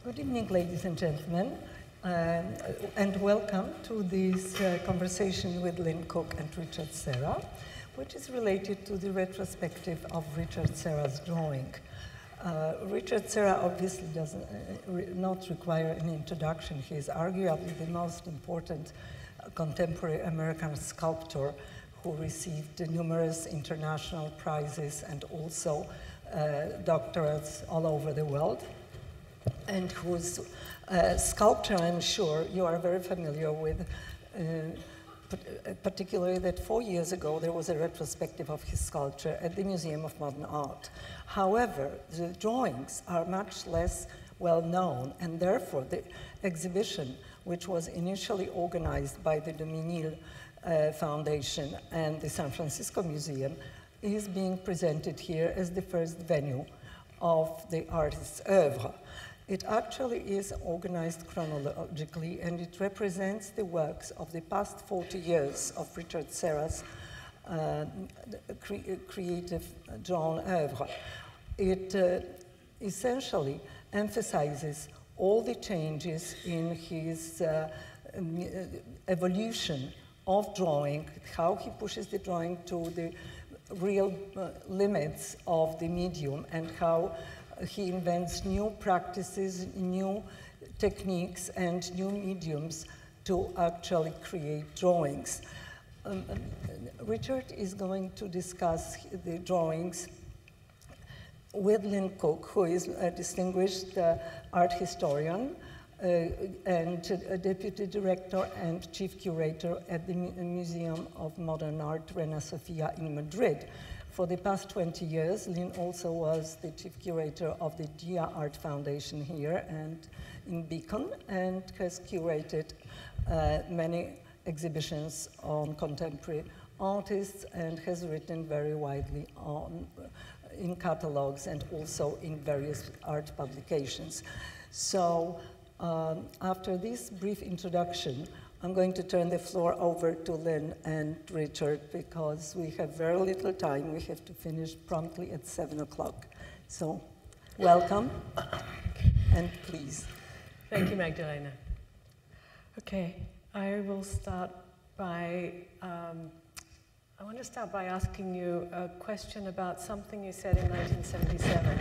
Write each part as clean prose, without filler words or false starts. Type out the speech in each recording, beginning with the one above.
Good evening, ladies and gentlemen, and welcome to this conversation with Lynne, Cooke, and Richard Serra, which is related to the retrospective of Richard Serra's drawing. Richard Serra obviously does not require an introduction. He is arguably the most important contemporary American sculptor who received numerous international prizes and also doctorates all over the world, and whose sculpture, I'm sure you are very familiar with, particularly that 4 years ago there was a retrospective of his sculpture at the Museum of Modern Art. However, the drawings are much less well known, and therefore the exhibition, which was initially organized by the Dabrowski Foundation and the San Francisco Museum, is being presented here as the first venue of the artist's oeuvre. It actually is organized chronologically, and it represents the works of the past 40 years of Richard Serra's creative drawn oeuvre. It essentially emphasizes all the changes in his evolution of drawing, how he pushes the drawing to the real limits of the medium, and how he invents new practices, new techniques, and new mediums to actually create drawings. Richard is going to discuss the drawings with Lynne Cooke, who is a distinguished art historian and a deputy director and chief curator at the Museum of Modern Art, Reina, Sofía in Madrid. For the past 20 years, Lynne also was the chief curator of the Dia Art Foundation here and in Beacon, and has curated many exhibitions on contemporary artists, and has written very widely in catalogs and also in various art publications. So after this brief introduction, I'm going to turn the floor over to Lynne and Richard, because we have very little time. We have to finish promptly at 7 o'clock. So welcome, and please. Thank you, Magdalena. Okay, I will start by, I want to start by asking you a question about something you said in 1977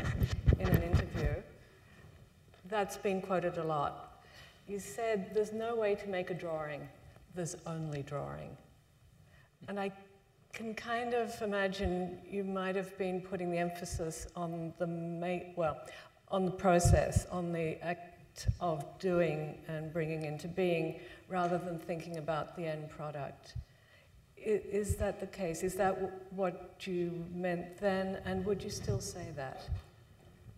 in an interview that's been quoted a lot. You said, there's no way to make a drawing, there's only drawing. And I can kind of imagine you might have been putting the emphasis on the on the process, on the act of doing and bringing into being, rather than thinking about the end product. Is that the case? Is that what you meant then, and would you still say that?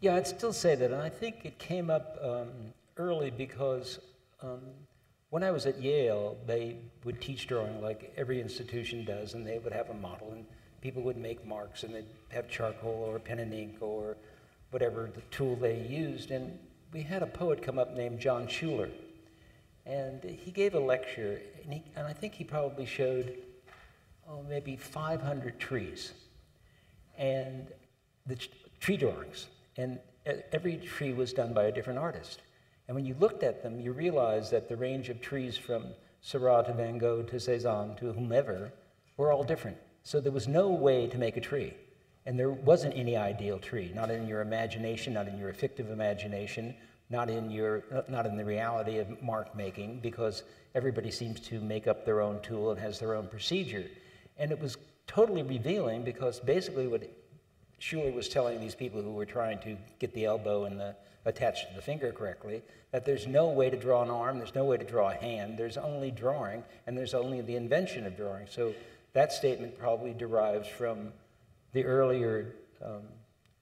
Yeah, I'd still say that, and I think it came up early because when I was at Yale, they would teach drawing like every institution does, and they would have a model, and people would make marks, and they'd have charcoal or pen and ink or whatever the tool they used. And we had a poet come up named John Schuler, and he gave a lecture, and I think he probably showed maybe 500 trees, and the tree drawings, and every tree was done by a different artist. And when you looked at them, you realized that the range of trees from Serra to Van Gogh to Cézanne to whomever were all different. So there was no way to make a tree. And there wasn't any ideal tree, not in your imagination, not in your fictive imagination, not in the reality of mark making, because everybody seems to make up their own tool and has their own procedure. And it was totally revealing, because basically what Schuler was telling these people who were trying to get the elbow and attached to the finger correctly, that there's no way to draw an arm, there's no way to draw a hand, there's only drawing, and there's only the invention of drawing. So that statement probably derives from the earlier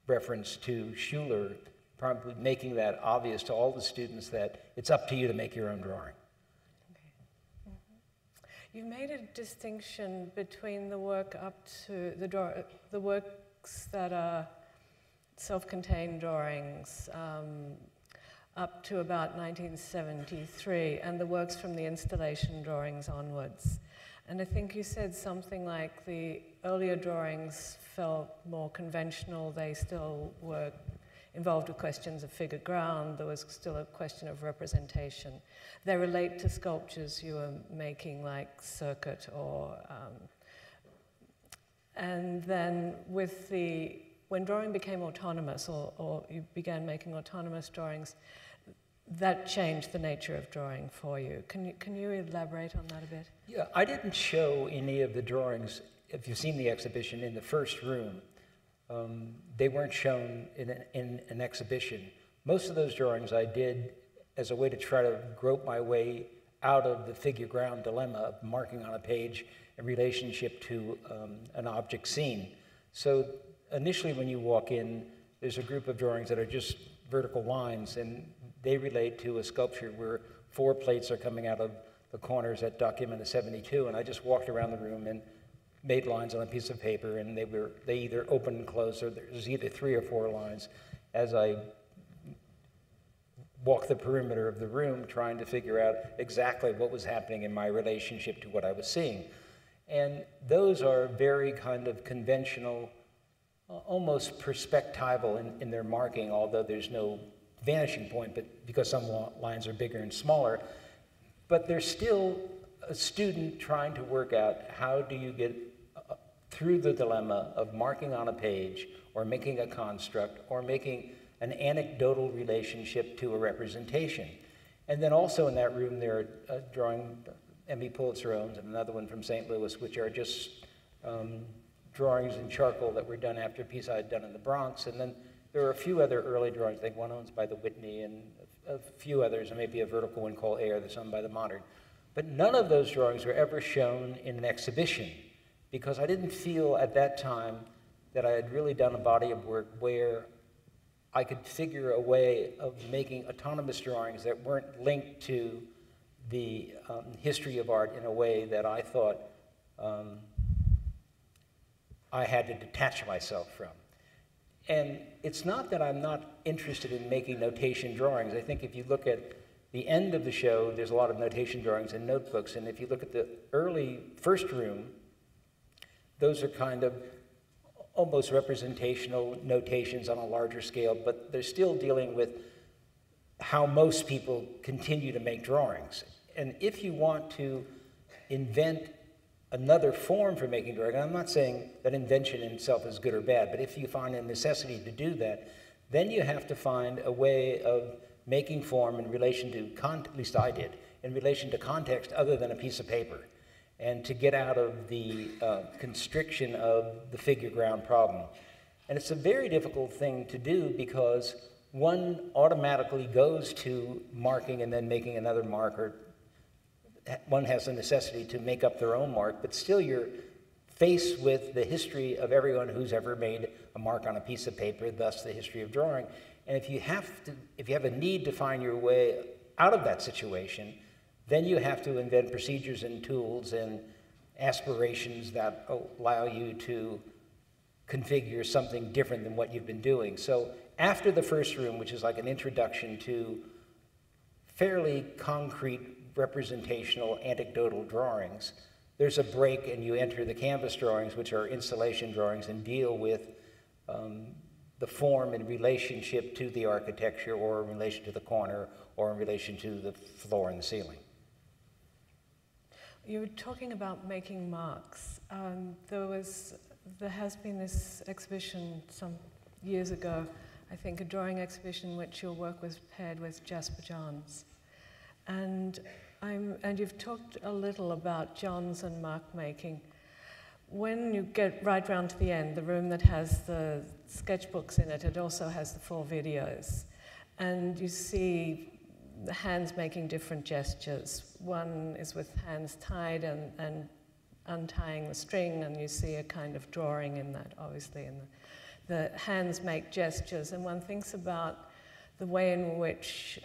reference to Schuler, probably making that obvious to all the students that it's up to you to make your own drawing. Okay. You made a distinction between the work up to the works that are self-contained drawings up to about 1973, and the works from the installation drawings onwards. And I think you said something like the earlier drawings felt more conventional, they still were involved with questions of figure ground. There was still a question of representation. They relate to sculptures you were making, like Circuit or... and then when drawing became autonomous, or you began making autonomous drawings, that changed the nature of drawing for you. Can you elaborate on that a bit? Yeah, I didn't show any of the drawings, if you've seen the exhibition, in the first room. They weren't shown in an exhibition. Most of those drawings I did as a way to try to grope my way out of the figure ground dilemma of marking on a page in relationship to an object scene. So initially when you walk in, there's a group of drawings that are just vertical lines, and they relate to a sculpture where 4 plates are coming out of the corners at document 72, and I just walked around the room and made lines on a piece of paper, and they either opened and closed, or there's either 3 or 4 lines as I walked the perimeter of the room trying to figure out exactly what was happening in my relationship to what I was seeing. And those are very kind of conventional, almost perspectival in their marking, although there's no vanishing point, but because some lines are bigger and smaller. But there's still a student trying to work out how do you get through the dilemma of marking on a page, or making a construct, or making an anecdotal relationship to a representation. And then also in that room there are a drawing M.E. Pulitzer owns and another one from St. Louis, which are just drawings in charcoal that were done after a piece I had done in the Bronx. And then there are a few other early drawings. I think one owns by the Whitney, and a few others, and maybe a vertical one called Air that's owned by the Modern. But none of those drawings were ever shown in an exhibition, because I didn't feel at that time that I had really done a body of work where I could figure a way of making autonomous drawings that weren't linked to the history of art in a way that I thought I had to detach myself from. And it's not that I'm not interested in making notation drawings. I think if you look at the end of the show, there's a lot of notation drawings and notebooks, and if you look at the early first room, those are kind of almost representational notations on a larger scale, but they're still dealing with how most people continue to make drawings. And if you want to invent another form for making drawing, and I'm not saying that invention in itself is good or bad, but if you find a necessity to do that, then you have to find a way of making form in relation to, at least I did, in relation to context other than a piece of paper, and to get out of the constriction of the figure ground problem. And it's a very difficult thing to do because one automatically goes to marking and then making another mark, or one has a necessity to make up their own mark, but still you're faced with the history of everyone who's ever made a mark on a piece of paper, thus the history of drawing. And if you have a need to find your way out of that situation, then you have to invent procedures and tools and aspirations that allow you to configure something different than what you've been doing. So after the first room, which is like an introduction to fairly concrete representational anecdotal drawings, there's a break and you enter the canvas drawings, which are installation drawings and deal with the form in relationship to the architecture, or in relation to the corner, or in relation to the floor and the ceiling. You were talking about making marks. There has been this exhibition some years ago, I think, a drawing exhibition in which your work was paired with Jasper Johns. And you've talked a little about Johns and mark making. When you get right round to the end, the room that has the sketchbooks in it, it also has the 4 videos. And you see the hands making different gestures. One is with hands tied and untying the string, and you see a kind of drawing in that, obviously. And the hands make gestures, and one thinks about the way in which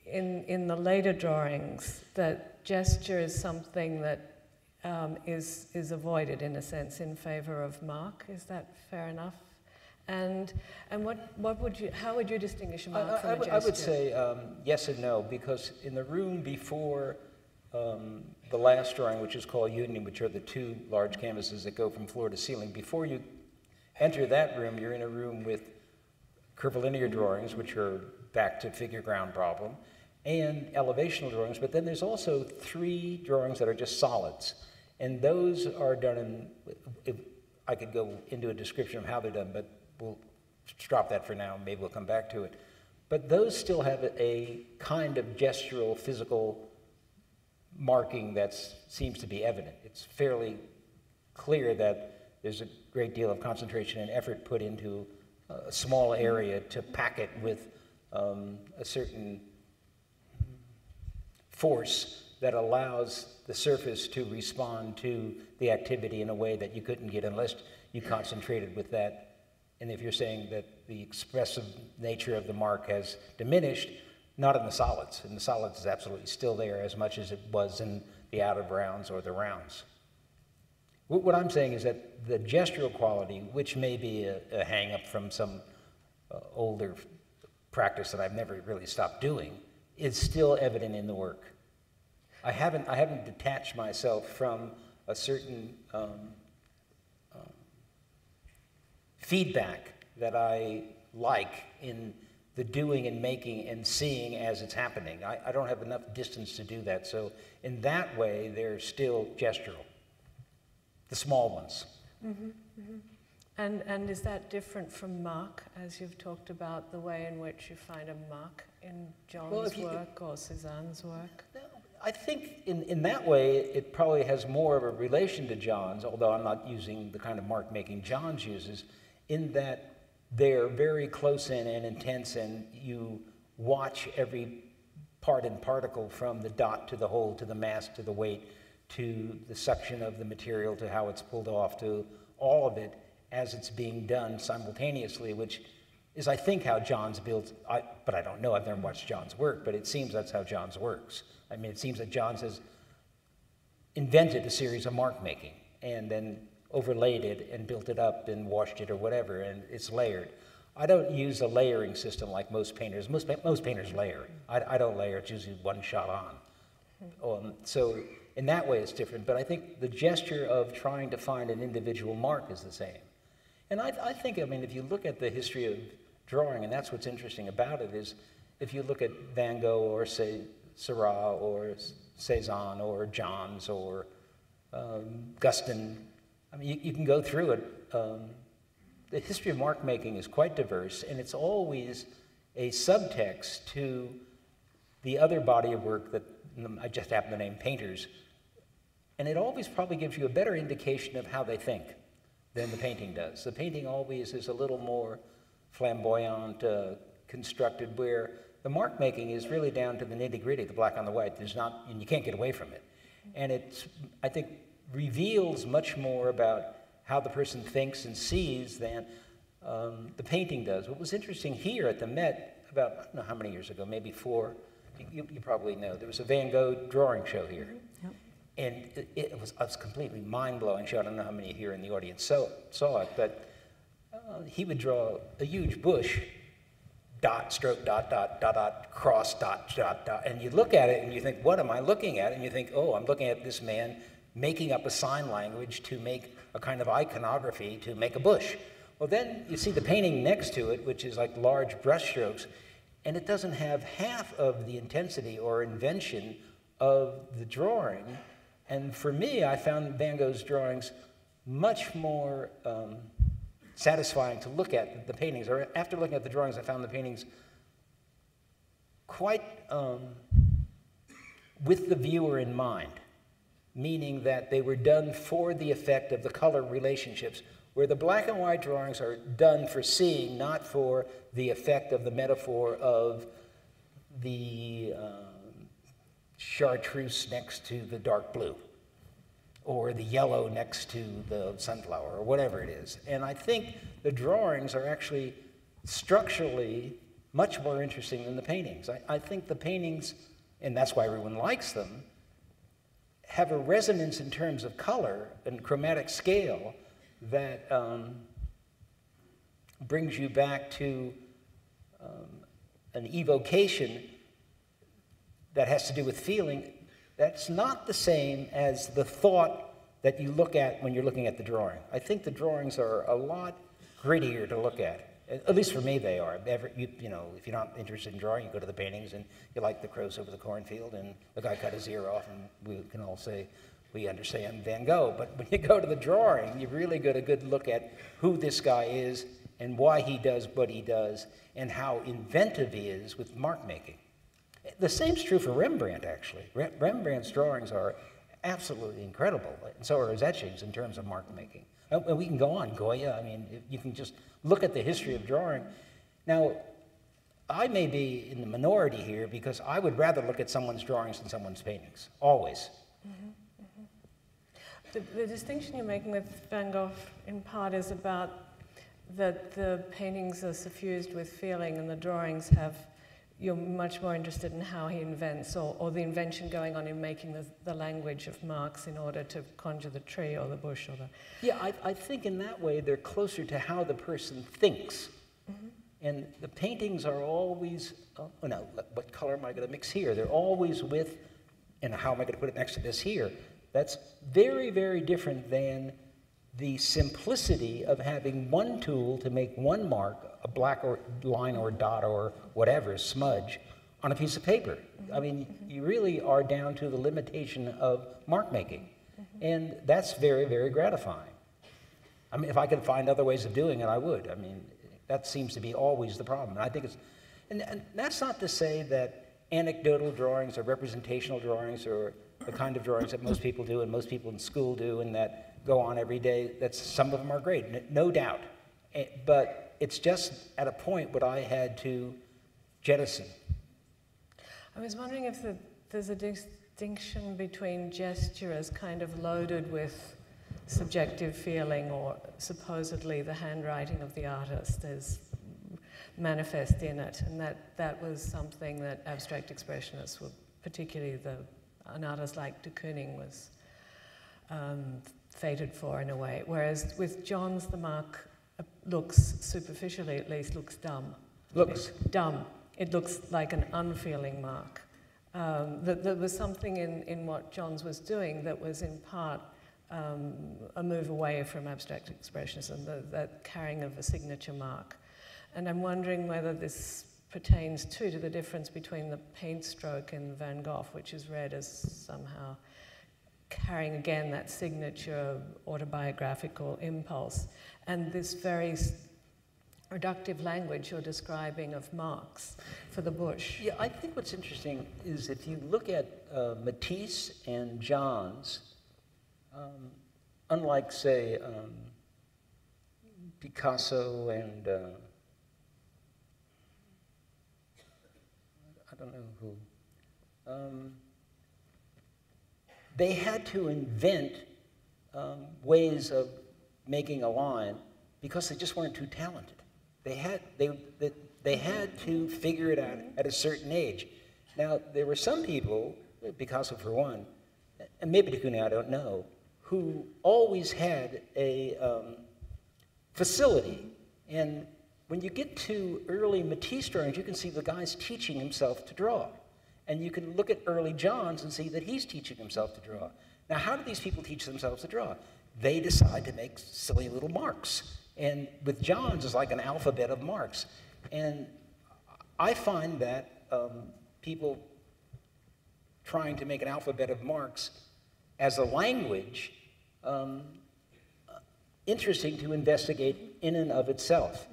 in the later drawings, that gesture is something that is avoided, in a sense, in favor of mark. Is that fair enough? And how would you distinguish a mark from a gesture? I would say yes and no, because in the room before the last drawing, which is called Union, which are the 2 large canvases that go from floor to ceiling, before you enter that room, you're in a room with curvilinear drawings, which are back to figure ground problem, and elevational drawings, but then there's also 3 drawings that are just solids. And those are done in, I could go into a description of how they're done, but we'll drop that for now, maybe we'll come back to it. But those still have a kind of gestural, physical marking that seems to be evident. It's fairly clear that there's a great deal of concentration and effort put into a small area to pack it with a certain force that allows the surface to respond to the activity in a way that you couldn't get unless you concentrated with that. And if you're saying that the expressive nature of the mark has diminished, not in the solids. In the solids, it's absolutely still there as much as it was in the out of rounds or the rounds. What I'm saying is that the gestural quality, which may be a hang-up from some older practice that I've never really stopped doing, is still evident in the work. I haven't detached myself from a certain feedback that I like in the doing and making and seeing as it's happening. I don't have enough distance to do that. So in that way, they're still gestural, the small ones. Mm-hmm, mm-hmm. And is that different from mark, as you've talked about, the way in which you find a mark in John's work or Cézanne's work? No, I think in that way, it probably has more of a relation to John's, although I'm not using the kind of mark making John's uses, in that they're very close in and intense, and you watch every part and particle from the dot to the hole to the mass to the weight to the suction of the material to how it's pulled off to all of it as it's being done simultaneously, which is, I think, how John's built. But I don't know, I've never watched John's work, but it seems that's how John's works. I mean, it seems that John's has invented a series of mark making and then overlaid it and built it up and washed it or whatever, and it's layered. I don't use a layering system like most painters. Most painters layer. I don't layer, it's usually one shot on. So in that way it's different, but I think the gesture of trying to find an individual mark is the same. And I think, I mean, if you look at the history of drawing, and that's what's interesting about it, is if you look at Van Gogh or say Serra or Cézanne or Johns or Guston, I mean, you can go through it. The history of mark making is quite diverse, and it's always a subtext to the other body of work that I just happen to name painters. And it always probably gives you a better indication of how they think than the painting does. The painting always is a little more flamboyant, constructed, where the mark making is really down to the nitty-gritty, the black on the white. There's not, and you can't get away from it. And it's, I think, reveals much more about how the person thinks and sees than the painting does. What was interesting here at the Met about, I don't know how many years ago, maybe 4, you probably know, there was a Van Gogh drawing show here. Yep. And it was a completely mind-blowing show. I don't know how many here in the audience saw it, but he would draw a huge bush, dot, stroke, dot, dot, dot, dot, cross, dot, dot, dot, and you look at it and you think, what am I looking at? And you think, oh, I'm looking at this man making up a sign language to make a kind of iconography to make a bush. Well, then you see the painting next to it, which is like large brush strokes, and it doesn't have half of the intensity or invention of the drawing. And for me, I found Van Gogh's drawings much more satisfying to look at the paintings. Or after looking at the drawings, I found the paintings quite with the viewer in mind, meaning that they were done for the effect of the color relationships, where the black and white drawings are done for seeing, not for the effect of the metaphor of the chartreuse next to the dark blue, or the yellow next to the sunflower, or whatever it is. And I think the drawings are actually structurally much more interesting than the paintings. I think the paintings, and that's why everyone likes them, have a resonance in terms of color and chromatic scale that brings you back to an evocation that has to do with feeling. That's not the same as the thought that you look at when you're looking at the drawing. I think the drawings are a lot grittier to look at. At least for me, they are. You know, if you're not interested in drawing, you go to the paintings and you like the crows over the cornfield and the guy cut his ear off, and we can all say we understand Van Gogh. But when you go to the drawing, you really get a good look at who this guy is and why he does what he does and how inventive he is with mark making. The same's true for Rembrandt, actually. Rembrandt's drawings are absolutely incredible, and so are his etchings in terms of mark making. And we can go on, Goya. I mean, you can just look at the history of drawing. Now, I may be in the minority here because I would rather look at someone's drawings than someone's paintings, always. The distinction you're making with Van Gogh, in part, is about that the paintings are suffused with feeling and the drawings have, you're much more interested in how he invents or the invention going on in making the language of marks in order to conjure the tree or the bush or the... Yeah, I think in that way they're closer to how the person thinks. And the paintings are always, oh no, what color am I going to mix here? They're always with, and how am I going to put it next to this here? That's very, very different than the simplicity of having one tool to make one mark, a black or line or dot or whatever, smudge, on a piece of paper. I mean, you really are down to the limitation of mark making. And that's very, very gratifying. I mean, if I could find other ways of doing it, I would. I mean, that seems to be always the problem. And I think it's, and that's not to say that anecdotal drawings or representational drawings or the kind of drawings that most people do and most people in school do and that go on every day, that's, some of them are great, no doubt. But it's just at a point what I had to jettison. I was wondering if there's a distinction between gesture as kind of loaded with subjective feeling or supposedly the handwriting of the artist is manifest in it, and that was something that abstract expressionists were, particularly an artist like de Kooning was fated for in a way, whereas with John's the mark looks, superficially at least, looks dumb. Looks? Dumb. It looks like an unfeeling mark. There was something in what John's was doing that was in part a move away from abstract expressionism, that carrying of a signature mark. And I'm wondering whether this pertains too to the difference between the paint stroke in Van Gogh, which is read as somehow carrying again that signature autobiographical impulse, and this very reductive language you're describing of marks for the bush. Yeah, I think what's interesting is if you look at Matisse and Johns, unlike, say, Picasso and I don't know who, they had to invent ways of making a line because they just weren't too talented. They had to figure it out at a certain age. Now, there were some people, Picasso for one, and maybe de Kooning, I don't know, who always had a facility. And when you get to early Matisse drawings, you can see the guy's teaching himself to draw. And you can look at early Johns and see that he's teaching himself to draw. Now, how do these people teach themselves to draw? They decide to make silly little marks. And with Johns, it's like an alphabet of marks. And I find that people trying to make an alphabet of marks as a language interesting to investigate in and of itself.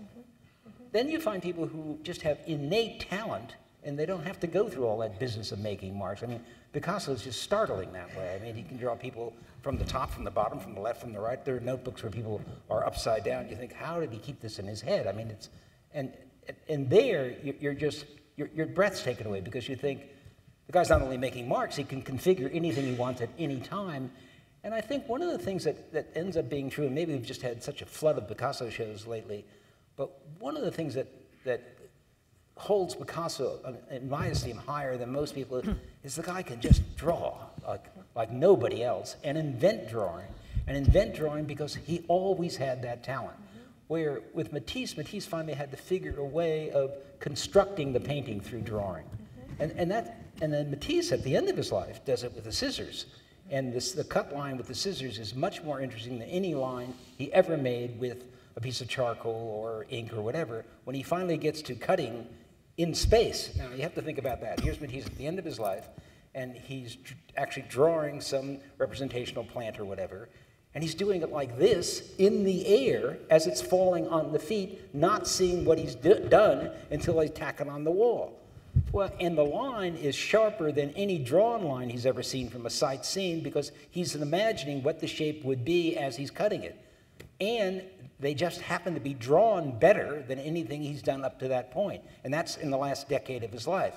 Then you find people who just have innate talent and they don't have to go through all that business of making marks. I mean, Picasso is just startling that way. I mean, he can draw people from the top, from the bottom, from the left, from the right. There are notebooks where people are upside down. You think, how did he keep this in his head? I mean, it's, and there, your breath's taken away because you think, the guy's not only making marks, he can configure anything he wants at any time. And I think one of the things that ends up being true, and maybe we've just had such a flood of Picasso shows lately, but one of the things that holds Picasso, in my esteem, higher than most people is the guy can just draw like nobody else and invent drawing. And invent drawing because he always had that talent. Where with Matisse finally had to figure a way of constructing the painting through drawing. And then Matisse, at the end of his life, does it with the scissors. And the cut line with the scissors is much more interesting than any line he ever made with a piece of charcoal or ink or whatever, when he finally gets to cutting in space. Now, you have to think about that. Here's Matisse at the end of his life, and he's actually drawing some representational plant or whatever, and he's doing it like this in the air as it's falling on the feet, not seeing what he's done until they tack it on the wall. Well, and the line is sharper than any drawn line he's ever seen from a sight scene, because he's imagining what the shape would be as he's cutting it. And they just happen to be drawn better than anything he's done up to that point. And that's in the last decade of his life.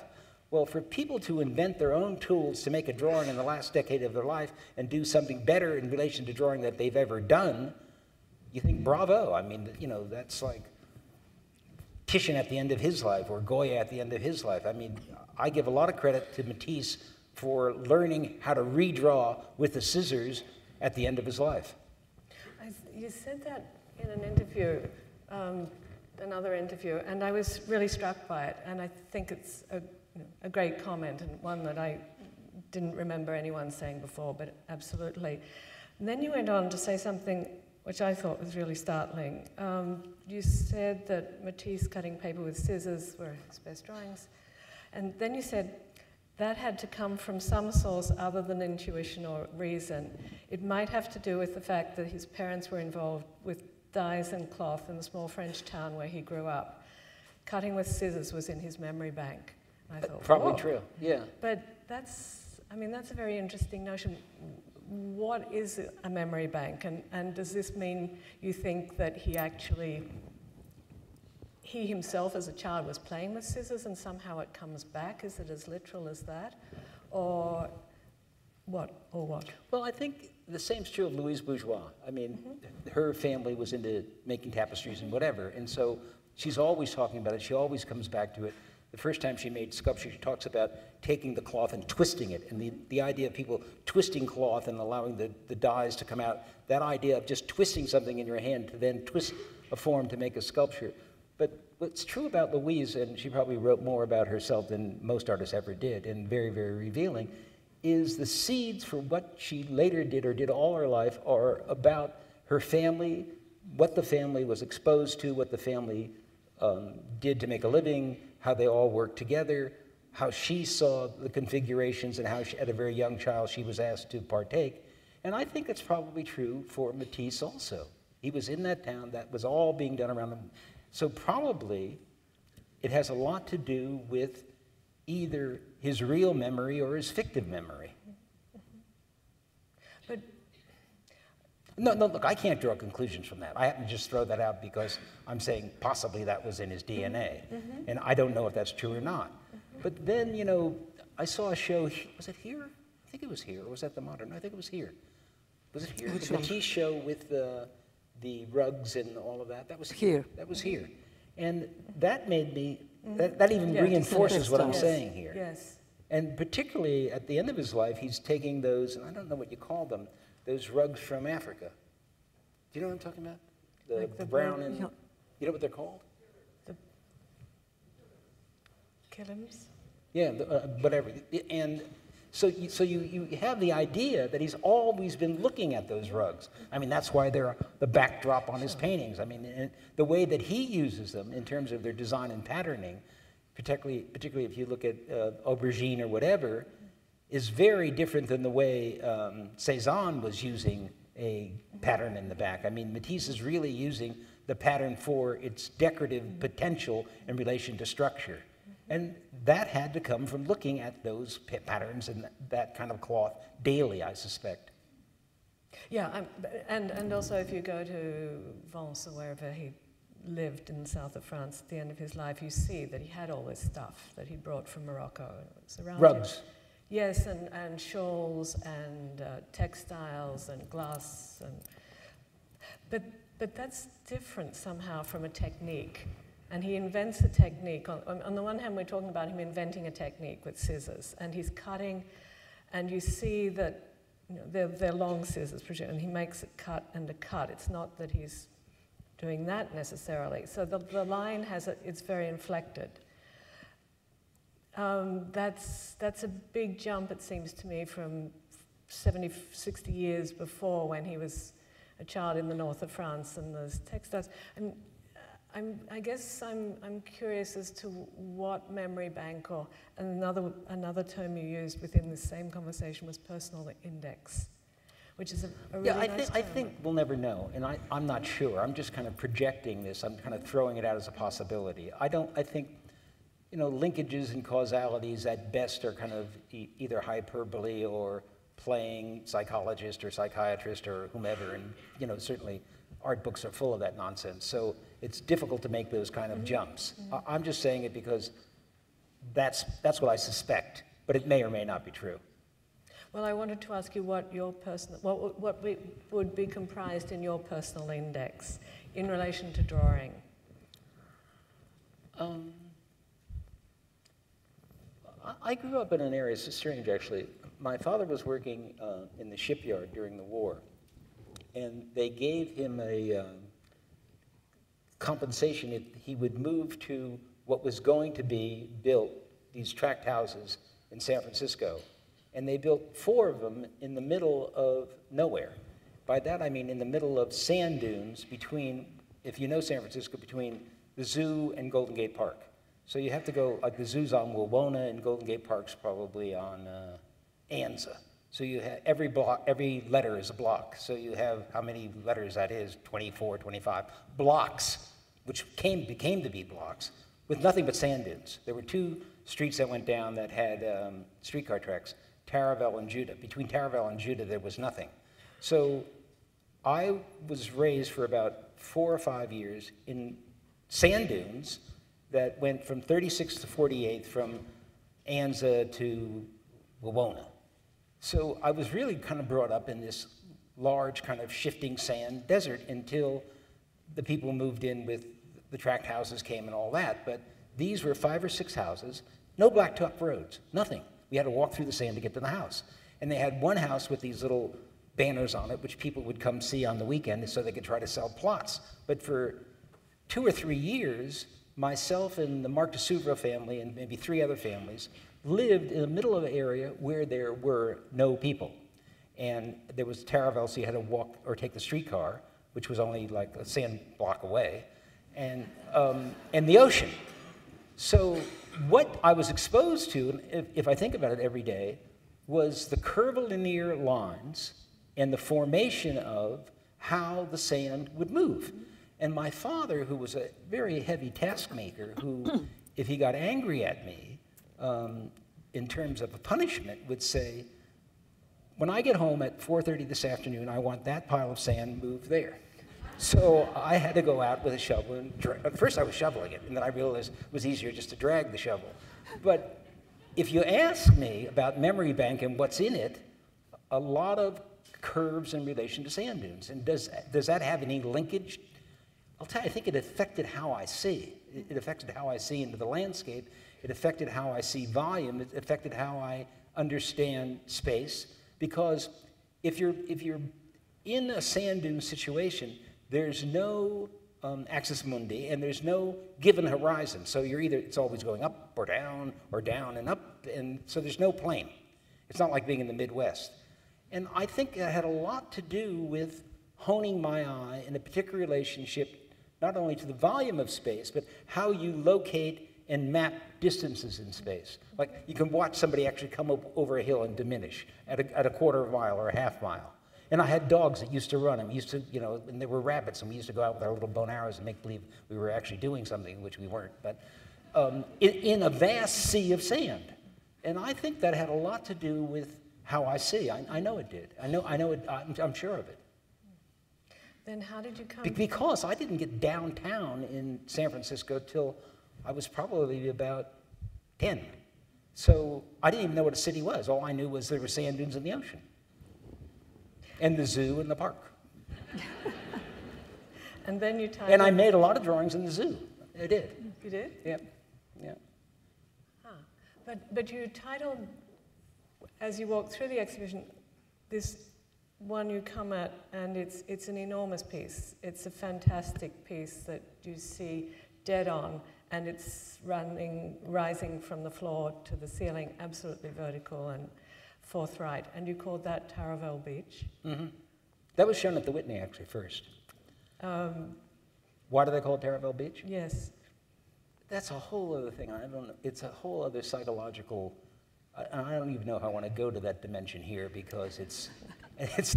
Well, for people to invent their own tools to make a drawing in the last decade of their life and do something better in relation to drawing that they've ever done, you think, bravo. I mean, you know, that's like Titian at the end of his life, or Goya at the end of his life. I mean, I give a lot of credit to Matisse for learning how to redraw with the scissors at the end of his life. You said that in an interview, another interview, and I was really struck by it, and I think it's a great comment, and one that I didn't remember anyone saying before, but absolutely. And then you went on to say something which I thought was really startling. You said that Matisse cutting paper with scissors were his best drawings, and then you said that had to come from some source other than intuition or reason. It might have to do with the fact that his parents were involved with dyes and cloth in the small French town where he grew up. Cutting with scissors was in his memory bank. And I thought, probably whoa. True, yeah. But that's a very interesting notion. What is a memory bank? And does this mean you think that he himself as a child was playing with scissors and somehow it comes back? Is it as literal as that? Or what? Well, I think the same's true of Louise Bourgeois. I mean, her family was into making tapestries and whatever, and so she's always talking about it. She always comes back to it. The first time she made sculpture, she talks about taking the cloth and twisting it, and the idea of people twisting cloth and allowing the dyes to come out, that idea of just twisting something in your hand to then twist a form to make a sculpture. But what's true about Louise, and she probably wrote more about herself than most artists ever did, and very, very revealing, is the seeds for what she later did or did all her life are about her family, what the family was exposed to, what the family did to make a living, how they all worked together, how she saw the configurations, and how she, at a very young child she was asked to partake. And I think it's probably true for Matisse also. He was in that town, that was all being done around him. So probably it has a lot to do with either his real memory or his fictive memory. But no, look, I can't draw conclusions from that. I happen to just throw that out because I'm saying possibly that was in his DNA. And I don't know if that's true or not. But then, you know, I saw a show, was it here? I think it was here, or was that the Modern? I think it was here. Was it here? The Matisse show with the rugs and all of that? That was here. That was here. And that made me, that even reinforces what I'm saying here. Yes. And particularly at the end of his life, he's taking those, and I don't know what you call them, those rugs from Africa. Do you know what I'm talking about? The brown and, you know what they're called? The kilims? Yeah, whatever. And so you have the idea that he's always been looking at those rugs. I mean, that's why they're the backdrop on his paintings. I mean, and the way that he uses them in terms of their design and patterning, particularly if you look at Aubergine or whatever, is very different than the way Cézanne was using a pattern in the back. I mean, Matisse is really using the pattern for its decorative potential in relation to structure. And that had to come from looking at those patterns and that kind of cloth daily, I suspect. Yeah, and also if you go to Vence or wherever he lived in the south of France at the end of his life, you see that he had all this stuff that he brought from Morocco. It was around rugs. Him. Yes, and shawls and textiles and glass. But that's different somehow from a technique. And he invents a technique. On the one hand, we're talking about him inventing a technique with scissors. And he's cutting, and you see that they're long scissors, and he makes a cut and a cut. It's not that he's doing that necessarily. So the line it's very inflected. That's a big jump, it seems to me, from 60 years before when he was a child in the north of France and there's textiles. And I guess I'm curious as to what memory bank, or another term you used within the same conversation was personal index, which is a really nice term. I think we'll never know, and I'm not sure. I'm just kind of projecting this. I'm kind of throwing it out as a possibility. I think, you know, linkages and causalities at best are kind of either hyperbole or playing psychologist or psychiatrist or whomever, and, you know, certainly art books are full of that nonsense. So it's difficult to make those kind of jumps. I'm just saying it because that's what I suspect, but it may or may not be true. Well, I wanted to ask you what your personal, what would be comprised in your personal index in relation to drawing. I grew up in an area, it's strange actually. My father was working in the shipyard during the war, and they gave him a compensation if he would move to what was going to be built, these tract houses in San Francisco. And they built 4 of them in the middle of nowhere. By that I mean in the middle of sand dunes between, if you know San Francisco, between the zoo and Golden Gate Park. So you have to go, like the zoo's on Wawona and Golden Gate Park's probably on Anza. So you have every letter is a block. So you have how many letters that is, 24, 25 blocks, which became to be blocks, with nothing but sand dunes. There were 2 streets that went down that had streetcar tracks, Taravel and Judah. Between Taravel and Judah, there was nothing. So I was raised for about 4 or 5 years in sand dunes that went from 36th to 48th, from Anza to Wawona. So I was really kind of brought up in this large kind of shifting sand desert until the people moved in with the tract houses came and all that. But these were 5 or 6 houses, no blacktop roads, nothing. We had to walk through the sand to get to the house. And they had one house with these little banners on it, which people would come see on the weekend so they could try to sell plots. But for 2 or 3 years, myself and the Marc de Souvre family and maybe 3 other families lived in the middle of an area where there were no people. And there was Taravel, so you had to walk or take the streetcar, which was only like a sand block away, and the ocean. So what I was exposed to, if I think about it every day, was the curvilinear lines and the formation of how the sand would move. And my father, who was a very heavy taskmaker, who, if he got angry at me, in terms of a punishment, would say, when I get home at 4:30 this afternoon, I want that pile of sand moved there. So I had to go out with a shovel and at first I was shoveling it, and then I realized it was easier just to drag the shovel. But if you ask me about memory bank and what's in it, a lot of curves in relation to sand dunes. And does that have any linkage? I'll tell you, I think it affected how I see. It affected how I see into the landscape. It affected how I see volume. It affected how I understand space. Because if you're in a sand dune situation, there's no axis mundi, and there's no given horizon. So it's always going up or down and up, and so there's no plane. It's not like being in the Midwest. And I think it had a lot to do with honing my eye in a particular relationship, not only to the volume of space, but how you locate and map distances in space. Like, you can watch somebody actually come over a hill and diminish at a quarter of a mile or a half mile. And I had dogs that used to run, and we used to, and there were rabbits, and we used to go out with our little bow and arrows and make believe we were actually doing something, which we weren't, but in a vast sea of sand. And I think that had a lot to do with how I see. I know it did. I know it, I'm sure of it. Then how did you come? Because I didn't get downtown in San Francisco till I was probably about 10. So I didn't even know what a city was. All I knew was there were sand dunes in the ocean. And the zoo and the park. And then you titled... And I made a lot of drawings in the zoo. I did. You did? Yeah. Yeah. Huh. But you titled, as you walk through the exhibition, this one you come at, and it's an enormous piece. It's a fantastic piece that you see dead on, and it's rising from the floor to the ceiling, absolutely vertical and forthright. And you called that Taravel Beach. Mm-hmm. That was shown at the Whitney, actually, first. Why do they call it Terraville Beach? Yes. That's a whole other thing. I don't know. It's a whole other psychological. I don't even know if I want to go to that dimension here because it's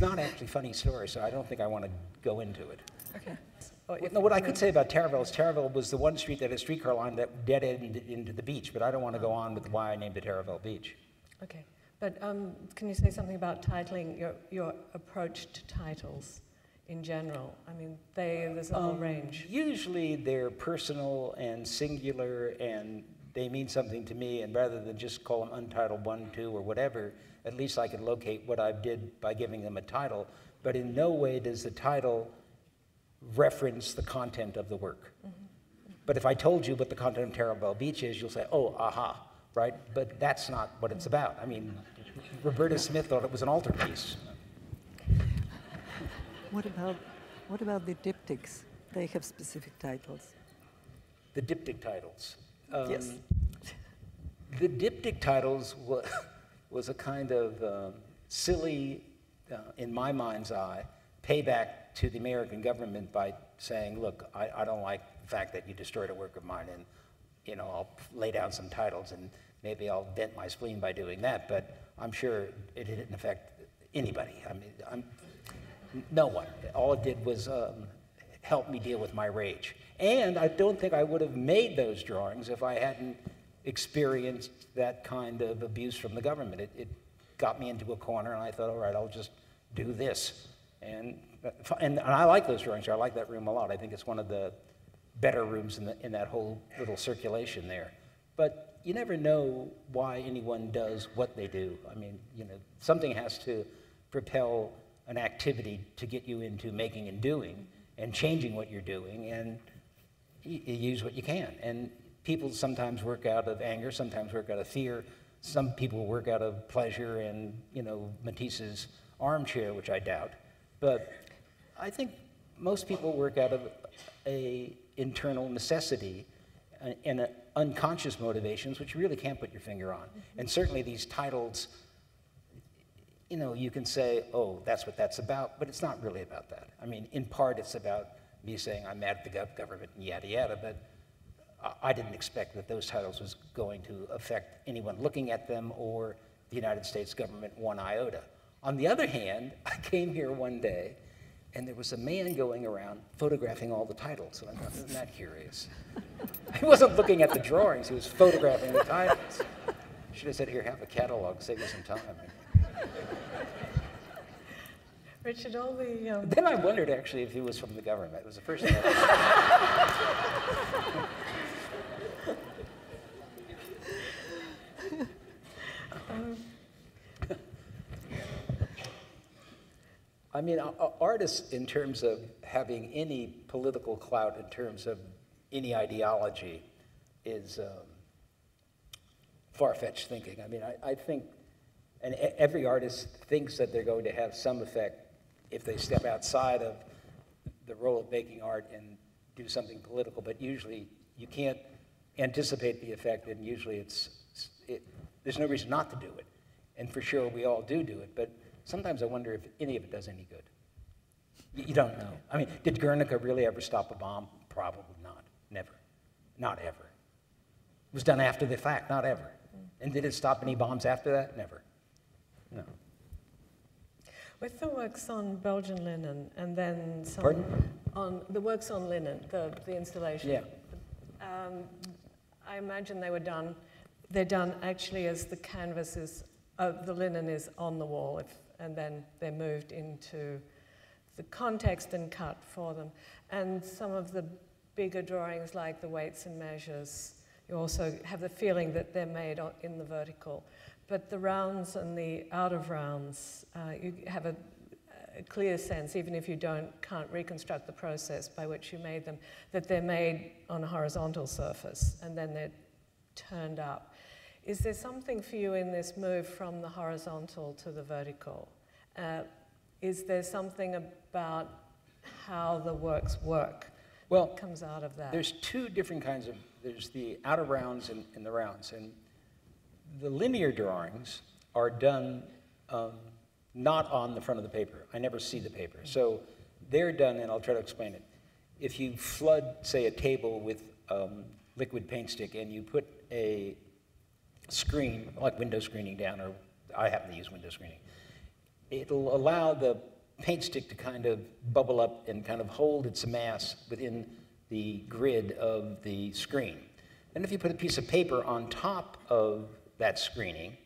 not actually a funny story. So I don't think I want to go into it. Okay. No, what I could say about Terraville is Terraville was the one street that had a streetcar line that dead-ended into the beach. But I don't want to go on with why I named it Terraville Beach. Okay. But can you say something about titling, your approach to titles in general? I mean, there's a whole range. Usually they're personal and singular, and they mean something to me, and rather than just call them Untitled 1, 2, or whatever, at least I could locate what I did by giving them a title. But in no way does the title reference the content of the work. But if I told you what the content of Terraville Beach is, you'll say, oh, aha. Right? But that's not what it's about. I mean, Roberta Smith thought it was an altarpiece. What about the diptychs? They have specific titles. The diptych titles. Yes. The diptych titles was a kind of silly, in my mind's eye, payback to the American government by saying, look, I don't like the fact that you destroyed a work of mine, and I'll lay down some titles, and maybe I'll vent my spleen by doing that, but I'm sure it didn't affect anybody. I mean, no one. All it did was help me deal with my rage. And I don't think I would have made those drawings if I hadn't experienced that kind of abuse from the government. It got me into a corner, and I thought, all right, I'll just do this. And I like those drawings. I like that room a lot. I think it's one of the better rooms in that whole little circulation there. But you never know why anyone does what they do. I mean, something has to propel an activity to get you into making and doing and changing what you're doing, and you use what you can. And people sometimes work out of anger, sometimes work out of fear, some people work out of pleasure and, Matisse's armchair, which I doubt. But I think most people work out of a internal necessity and unconscious motivations, which you really can't put your finger on. And certainly these titles, you can say, oh, that's what that's about, but it's not really about that. I mean, in part, it's about me saying I'm mad at the government and yada yada, but I didn't expect that those titles was going to affect anyone looking at them or the United States government one iota. On the other hand, I came here one day, and there was a man going around photographing all the titles. And I thought, isn't that curious? He wasn't looking at the drawings, he was photographing the titles. Should have said, here, have a catalog, save you some time. Richard, all the... Then I wondered, actually, if he was from the government. It was the first thing I I mean, artists, in terms of having any political clout, in terms of any ideology, is far-fetched thinking. I mean, I think, and every artist thinks that they're going to have some effect if they step outside of the role of making art and do something political, but usually you can't anticipate the effect, and usually there's no reason not to do it. And for sure, we all do it, but sometimes I wonder if any of it does any good. You don't know. I mean, did Guernica really ever stop a bomb? Probably not. Never. Not ever. It was done after the fact, not ever. And did it stop any bombs after that? Never. No. With the works on Belgian linen, and then some... Pardon? On the works on linen, the installation. Yeah. I imagine they're done actually as the canvas is, the linen is on the wall, and then they're moved into the context and cut for them. And some of the bigger drawings, like the weights and measures, you also have the feeling that they're made in the vertical. But the rounds and the out of rounds, you have a clear sense, even if you can't reconstruct the process by which you made them, that they're made on a horizontal surface, and then they're turned up. Is there something for you in this move from the horizontal to the vertical? Is there something about how the works work that comes out of that? There's two different kinds of, there's the outer rounds and the rounds. And the linear drawings are done not on the front of the paper. I never see the paper. So they're done, and I'll try to explain it. If you flood, say, a table with liquid paint stick and you put a screen, like window screening down, or I happen to use window screening, it'll allow the paint stick to kind of bubble up and kind of hold its mass within the grid of the screen. And if you put a piece of paper on top of that screening,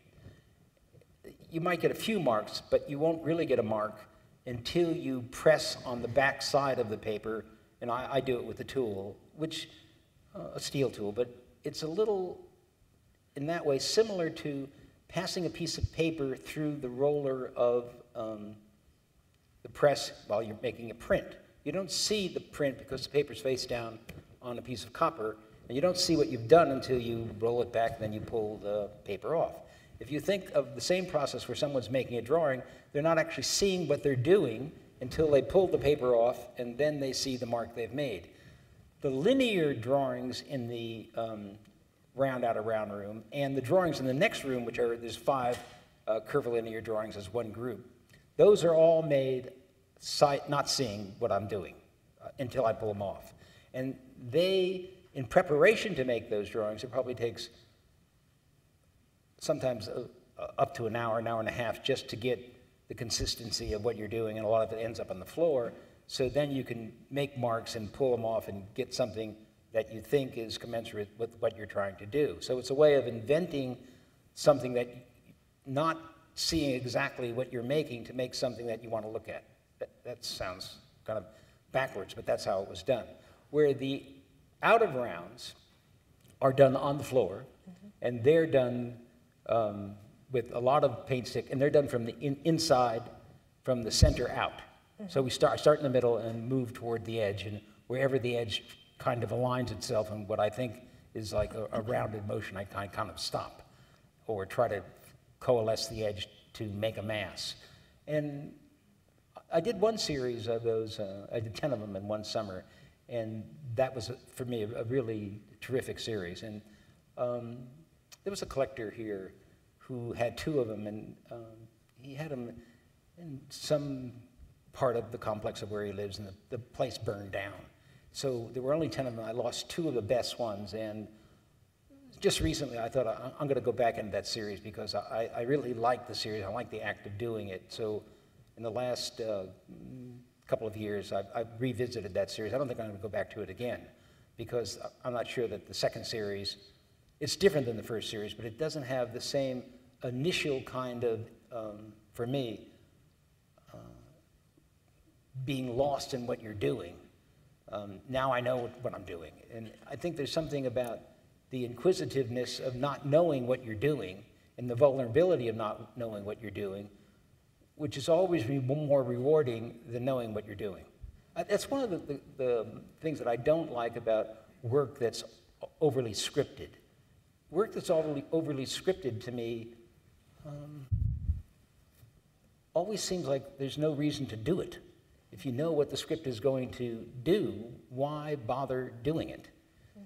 you might get a few marks, but you won't really get a mark until you press on the back side of the paper, and I do it with a tool, which, a steel tool, but it's a little, in that way, similar to passing a piece of paper through the roller of the press while you're making a print. You don't see the print because the paper's face down on a piece of copper, and you don't see what you've done until you roll it back and then you pull the paper off. If you think of the same process where someone's making a drawing, they're not actually seeing what they're doing until they pull the paper off, and then they see the mark they've made. The linear drawings in the round out of round room, and the drawings in the next room, which are, there's 5 curvilinear drawings as one group, those are all made not seeing what I'm doing until I pull them off. And they, in preparation to make those drawings, it probably takes sometimes up to an hour and a half just to get the consistency of what you're doing, and a lot of it ends up on the floor. So then you can make marks and pull them off and get something that you think is commensurate with what you're trying to do. So it's a way of inventing something that, not seeing exactly what you're making to make something that you want to look at. That sounds kind of backwards, but that's how it was done. Where the out of rounds are done on the floor, and they're done with a lot of paint stick, and they're done from the inside, from the center out. So we start in the middle and move toward the edge, and wherever the edge kind of aligns itself in what I think is like a rounded motion, I kind of stop or try to coalesce the edge to make a mass. And I did one series of those, I did 10 of them in one summer, and that was, for me, a really terrific series. And there was a collector here who had 2 of them, and he had them in some part of the complex of where he lives, and the place burned down. So there were only 10 of them. I lost 2 of the best ones, and just recently I thought I'm going to go back into that series because I really like the series. I like the act of doing it. So in the last couple of years, I've revisited that series. I don't think I'm going to go back to it again because I'm not sure that the second series, it's different than the first series, but it doesn't have the same initial kind of, for me, being lost in what you're doing. Now I know what I'm doing. And I think there's something about the inquisitiveness of not knowing what you're doing and the vulnerability of not knowing what you're doing, which is always more rewarding than knowing what you're doing. That's one of the things that I don't like about work that's overly scripted. Work that's overly scripted to me always seems like there's no reason to do it. If you know what the script is going to do, why bother doing it?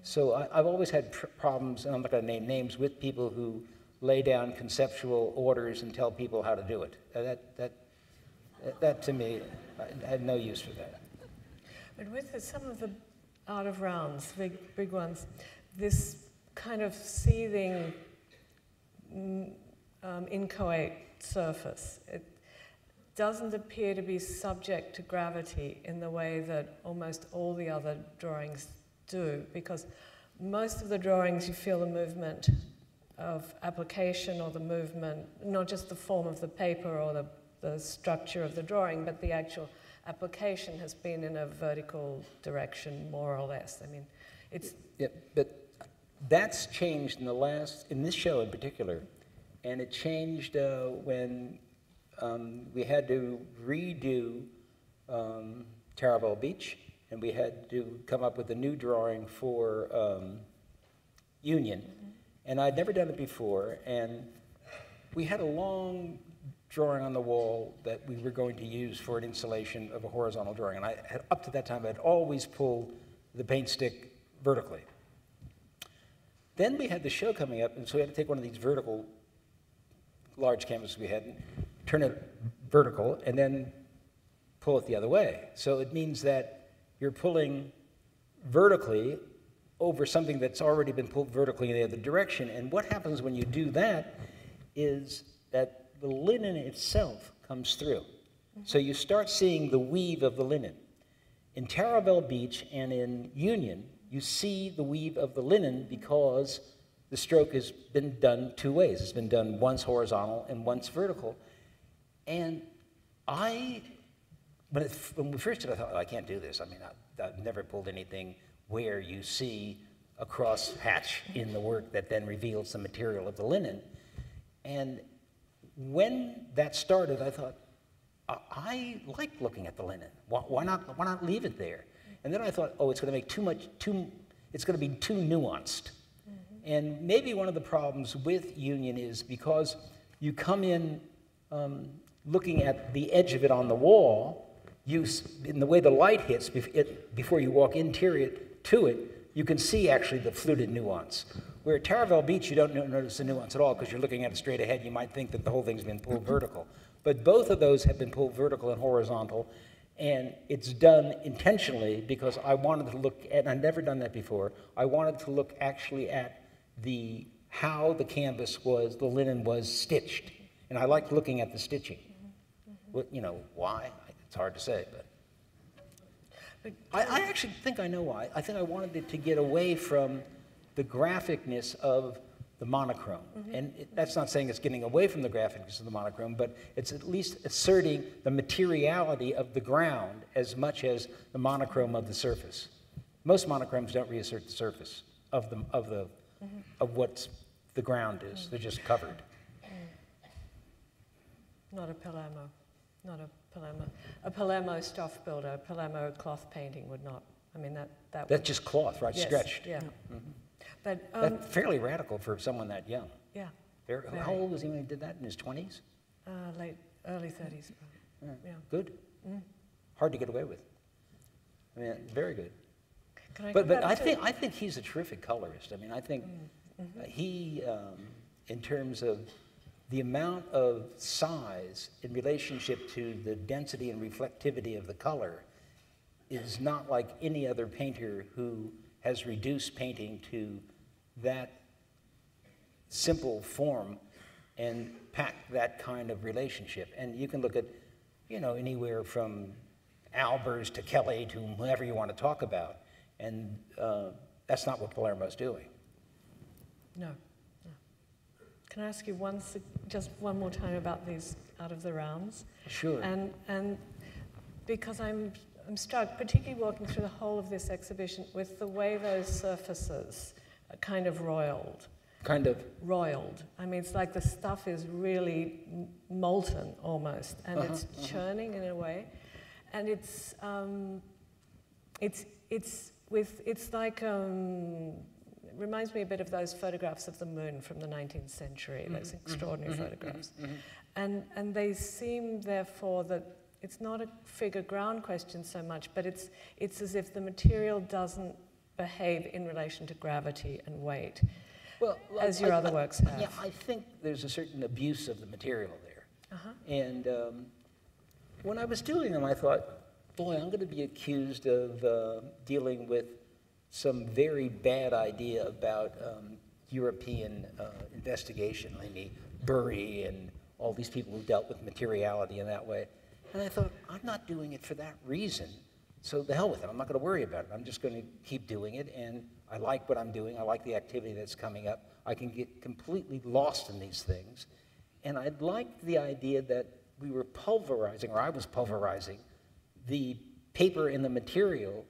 So I've always had problems, and I'm not going to name names, with people who lay down conceptual orders and tell people how to do it. That to me, I had no use for that. But with some of the out of rounds, big ones, this kind of seething, inchoate surface, it doesn't appear to be subject to gravity in the way that almost all the other drawings do, because most of the drawings you feel the movement of application or the movement, not just the form of the paper or the structure of the drawing, but the actual application has been in a vertical direction, more or less. I mean, it's... Yeah, but that's changed in this show in particular, and it changed when we had to redo Taravell Beach, and we had to come up with a new drawing for Union. And I'd never done it before, and we had a long drawing on the wall that we were going to use for an installation of a horizontal drawing. And I had, up to that time, I'd always pulled the paint stick vertically. Then we had the show coming up, and so we had to take one of these vertical large canvases we had and turn it vertical and then pull it the other way. So it means that you're pulling vertically over something that's already been pulled vertically in the other direction. And what happens when you do that is that the linen itself comes through. So you start seeing the weave of the linen. In Taravella Beach and in Union, you see the weave of the linen because the stroke has been done two ways. It's been done once horizontal and once vertical. And when we first did it, I thought, oh, I can't do this. I mean, I've never pulled anything where you see a cross hatch in the work that then reveals the material of the linen. And when that started, I thought, I like looking at the linen. Why not leave it there? And then I thought, oh, it's going to make it's going to be too nuanced. And maybe one of the problems with Union is because you come in looking at the edge of it on the wall, in the way the light hits before you walk interior to it, you can see actually the fluted nuance. Where at Taravella Beach, you don't notice the nuance at all because you're looking at it straight ahead. You might think that the whole thing's been pulled vertical. But both of those have been pulled vertical and horizontal, and it's done intentionally because I wanted to look at, and I'd never done that before, I wanted to look actually at how the canvas the linen was stitched. And I liked looking at the stitching. You know, why? It's hard to say, but I actually think I know why. I think I wanted it to get away from the graphicness of the monochrome. And that's not saying it's getting away from the graphicness of the monochrome, but it's at least asserting the materiality of the ground as much as the monochrome of the surface. Most monochromes don't reassert the surface of what the ground is. They're just covered. Not a Palermo. Not a Palermo. A Palermo stuff builder, a Palermo cloth painting would not. I mean, that's just cloth, right? Yes, Stretched. Yeah. But that's fairly radical for someone that young. Yeah. How old was he when he did that? In his 20s? Early 30s. Yeah. Good. Hard to get away with. I mean, very good. But I think he's a terrific colorist. I mean, I think he, in terms of the amount of size in relationship to the density and reflectivity of the color, is not like any other painter who has reduced painting to that simple form and packed that kind of relationship. And you can look at, anywhere from Albers to Kelly to whoever you want to talk about, and that's not what Palermo's doing. No. Can I ask you just one more time about these out of the rounds? Sure. And because I'm struck, particularly walking through the whole of this exhibition, with the way those surfaces are kind of roiled. Kind of? Roiled. I mean, it's like the stuff is really molten almost, and it's churning in a way. And it's like, it reminds me a bit of those photographs of the moon from the 19th century, those extraordinary photographs. And they seem, therefore, that it's not a figure ground question so much, but it's as if the material doesn't behave in relation to gravity and weight, as your other works have. Yeah, I think there's a certain abuse of the material there. And when I was doing them, I thought, boy, I'm going to be accused of dealing with some very bad idea about European investigation, like Bury and all these people who dealt with materiality in that way. And I thought, I'm not doing it for that reason, so the hell with it. I'm not going to worry about it. I'm just going to keep doing it, and I like what I'm doing. I like the activity that's coming up. I can get completely lost in these things. And I liked the idea that we were pulverizing, or I was pulverizing, the paper and the material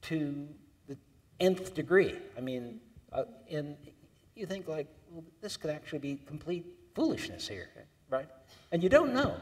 to the nth degree. I mean, and you think like, well, this could actually be complete foolishness here, right? And you don't know.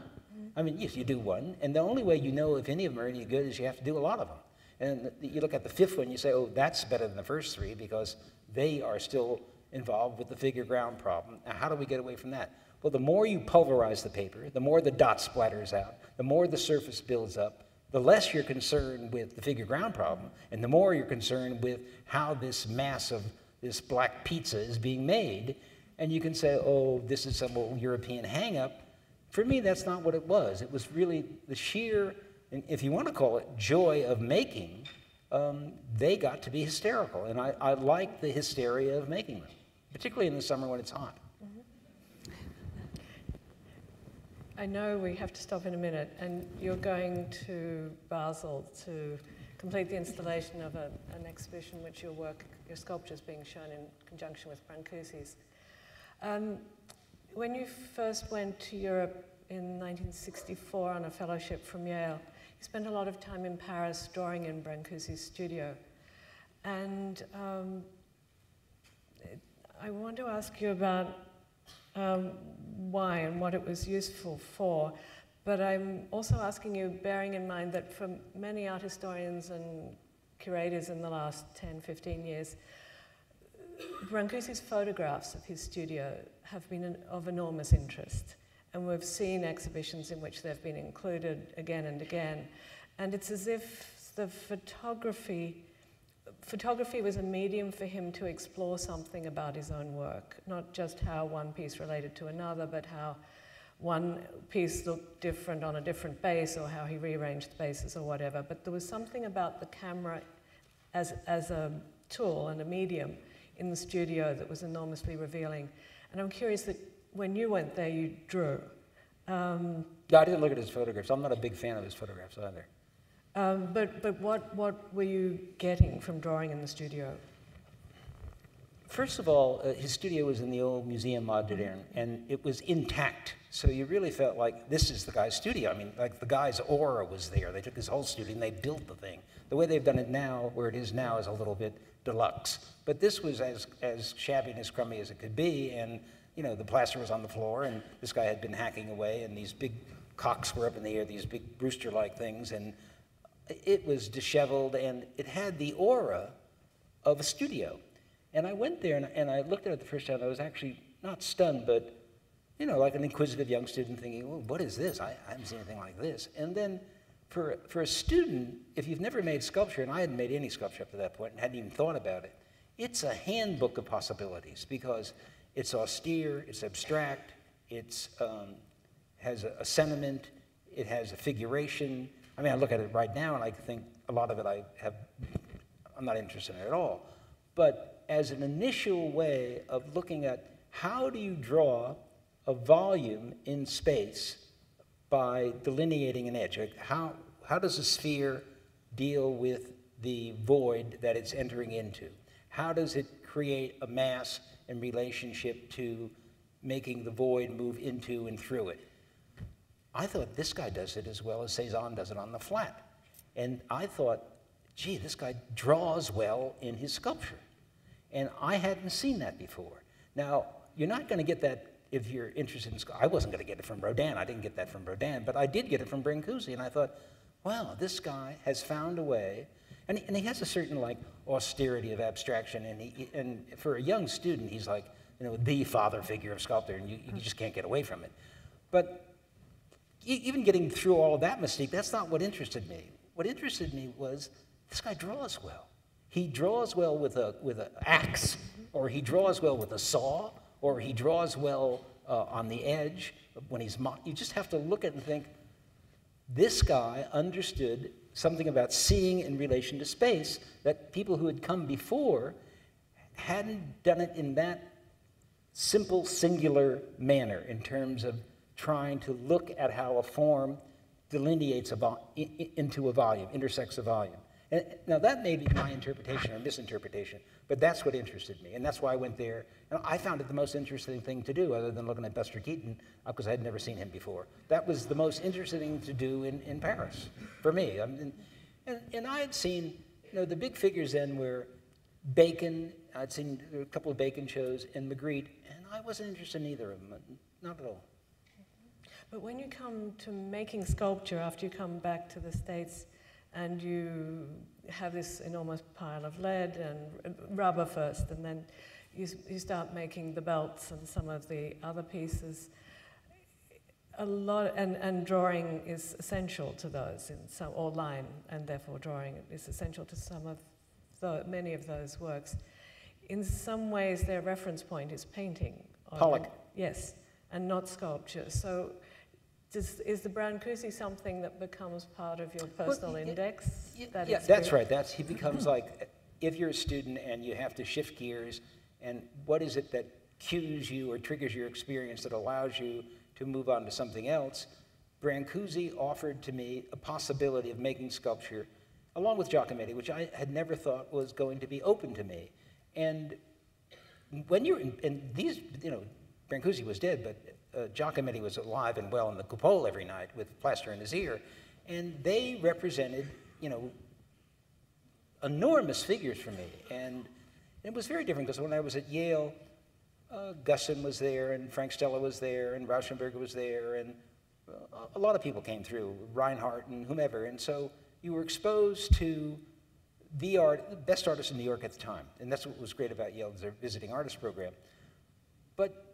I mean, yes, you do one, and the only way you know if any of them are any good is you have to do a lot of them. And you look at the fifth one, you say, oh, that's better than the first three because they are still involved with the figure ground problem. Now, how do we get away from that? Well, the more you pulverize the paper, the more the dot splatters out, the more the surface builds up, the less you're concerned with the figure ground problem, and the more you're concerned with how this mass of this black pizza is being made. And you can say, oh, this is some old European hang-up, for me, that's not what it was. It was really the sheer, and if you want to call it, joy of making. They got to be hysterical, and I like the hysteria of making them, particularly in the summer when it's hot. I know we have to stop in a minute, and you're going to Basel to complete the installation of an exhibition which your sculpture is being shown in conjunction with Brancusi's. When you first went to Europe in 1964 on a fellowship from Yale, you spent a lot of time in Paris drawing in Brancusi Studio. And I want to ask you about why and what it was useful for. But I'm also asking you, bearing in mind that for many art historians and curators in the last 10, 15 years, Brancusi's photographs of his studio have been of enormous interest. And we've seen exhibitions in which they've been included again and again. And it's as if the photography was a medium for him to explore something about his own work, not just how one piece related to another, but how one piece looked different on a different base, or how he rearranged bases or whatever. But there was something about the camera as a tool and a medium in the studio that was enormously revealing. And I'm curious that when you went there, you drew. Yeah, I didn't look at his photographs. I'm not a big fan of his photographs either. But what were you getting from drawing in the studio? First of all, his studio was in the old Museum Modern, and it was intact. So you really felt like this is the guy's studio. I mean, like the guy's aura was there. They took his whole studio and they built the thing. The way they've done it now, where it is now, is a little bit deluxe. But this was as shabby and as crummy as it could be, and you know, the plaster was on the floor, and this guy had been hacking away, and these big cocks were up in the air, these big rooster-like things, and it was disheveled, and it had the aura of a studio. And I went there, and I looked at it the first time. I was actually not stunned, but, you know, like an inquisitive young student thinking, well, what is this? I haven't seen anything like this. And then for a student, if you've never made sculpture, and I hadn't made any sculpture up to that point and hadn't even thought about it, it's a handbook of possibilities, because it's austere, it's abstract, it has a sentiment, it has a figuration. I mean, I look at it right now and I think a lot of it I'm not interested in it at all. But as an initial way of looking at how do you draw a volume in space by delineating an edge? Like how does a sphere deal with the void that it's entering into? How does it create a mass in relationship to making the void move into and through it? I thought this guy does it as well as Cézanne does it on the flat. And I thought, gee, this guy draws well in his sculpture. And I hadn't seen that before. Now, you're not going to get that if you're interested in sculpture. I wasn't going to get it from Rodin. I didn't get that from Rodin, but I did get it from Brancusi. And I thought, wow, this guy has found a way. And he has a certain, like, austerity of abstraction. And for a young student, he's like, you know, the father figure of sculpture, and you just can't get away from it. But even getting through all of that mystique, that's not what interested me. What interested me was this guy draws well. He draws well with an axe, or he draws well with a saw, or he draws well on the edge when he's you just have to look at it and think, this guy understood something about seeing in relation to space that people who had come before hadn't done it in that simple, singular manner in terms of trying to look at how a form delineates into a volume, intersects a volume. And now that may be my interpretation or misinterpretation, but that's what interested me, and that's why I went there. And I found it the most interesting thing to do, other than looking at Buster Keaton, because I had never seen him before. That was the most interesting thing to do in Paris, for me. And I had seen, you know, the big figures then were Bacon. I'd seen a couple of Bacon shows, and Magritte, and I wasn't interested in either of them, not at all. But when you come to making sculpture, after you come back to the States, and you have this enormous pile of lead and rubber first, and then you start making the belts and some of the other pieces. And drawing is essential to those, or line, and therefore drawing is essential to many of those works. In some ways, their reference point is painting. Pollock. Yes, and not sculpture. So is the Brancusi something that becomes part of your personal index? Yeah, that's right. He becomes like, if you're a student and you have to shift gears, and what is it that cues you or triggers your experience that allows you to move on to something else? Brancusi offered to me a possibility of making sculpture, along with Giacometti, which I had never thought was going to be open to me. And when you're in these, Brancusi was dead, but Giacometti was alive and well in the cupola every night with plaster in his ear, and they represented, enormous figures for me. And it was very different because when I was at Yale, Gusson was there, and Frank Stella was there, and Rauschenberger was there, and a lot of people came through, Reinhardt and whomever, and so you were exposed to the best artists in New York at the time, and that's what was great about Yale, their visiting artist program. But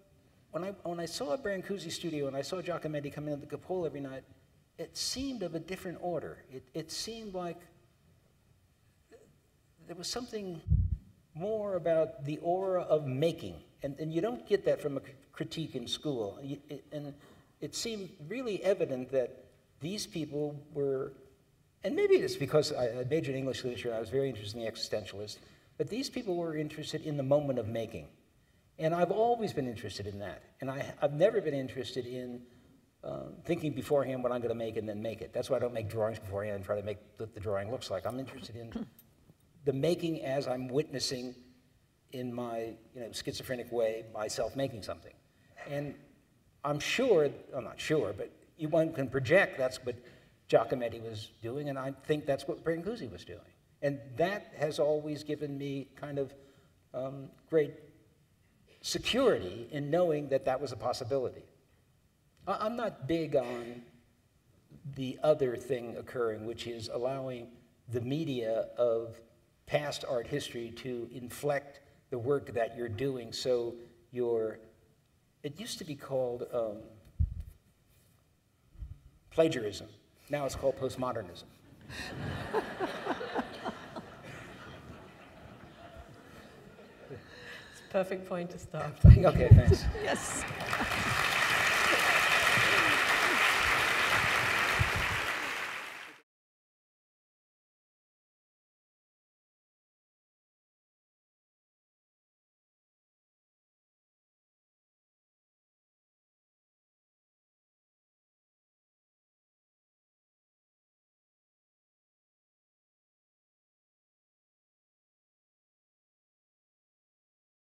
when I saw Brancusi Studio and I saw Giacometti come into the cupola every night, it seemed of a different order. It seemed like there was something more about the aura of making, and you don't get that from a critique in school. And it seemed really evident that these people were, and maybe it's because I majored in English literature and I was very interested in the existentialists, but these people were interested in the moment of making. And I've always been interested in that. And I've never been interested in thinking beforehand what I'm going to make and then make it. That's why I don't make drawings beforehand and try to make what the drawing looks like. I'm interested in the making as I'm witnessing in my schizophrenic way, myself making something. And I'm not sure, but one can project that's what Giacometti was doing, and I think that's what Brancusi was doing. And that has always given me kind of great security in knowing that that was a possibility. I'm not big on the other thing occurring, which is allowing the media of past art history to inflect the work that you're doing, so it used to be called plagiarism. Now it's called postmodernism. It's a perfect point to stop. Okay, thanks. Yes.